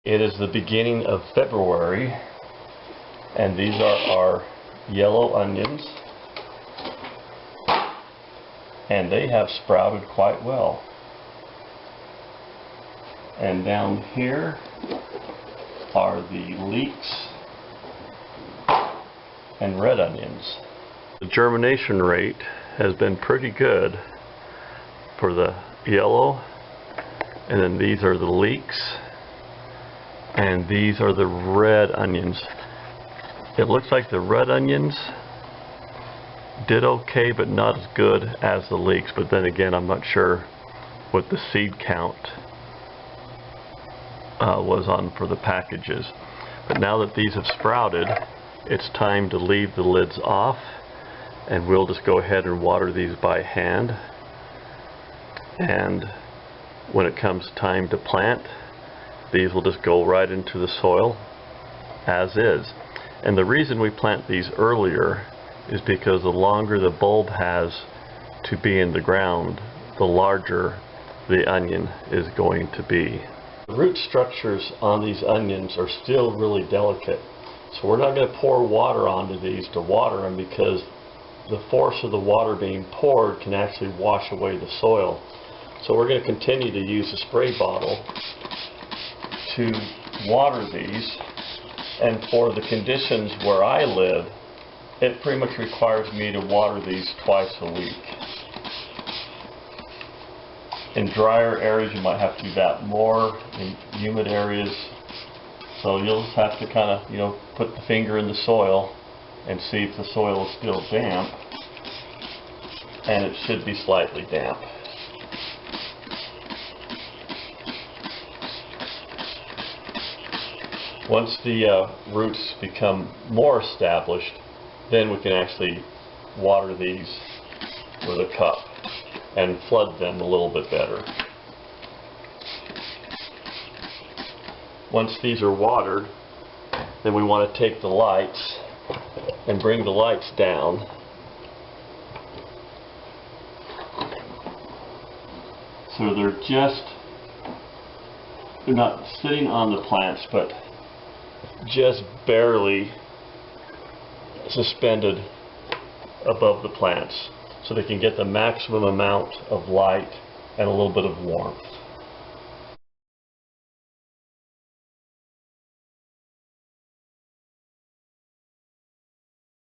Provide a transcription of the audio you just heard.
It is the beginning of February, and these are our yellow onions, and they have sprouted quite well. And down here are the leeks and red onions. The germination rate has been pretty good for the yellow, and then these are the leeks, and these are the red onions. It looks like the red onions did okay, but not as good as the leeks. But then again, I'm not sure what the seed count was on for the packages. But now that these have sprouted, it's time to leave the lids off, and we'll just go ahead and water these by hand. And when it comes time to plant, these will just go right into the soil as is. And the reason we plant these earlier is because the longer the bulb has to be in the ground, the larger the onion is going to be. The root structures on these onions are still really delicate, so we're not going to pour water onto these to water them, because the force of the water being poured can actually wash away the soil. So we're going to continue to use a spray bottle to water these, and for the conditions where I live, it pretty much requires me to water these twice a week. In drier areas you might have to do that more, in humid areas, so you'll just have to kind of, put the finger in the soil and see if the soil is still damp, and it should be slightly damp. Once the roots become more established, then we can actually water these with a cup and flood them a little bit better. Once these are watered, then we want to take the lights and bring the lights down. So they're not sitting on the plants, but just barely suspended above the plants, so they can get the maximum amount of light and a little bit of warmth.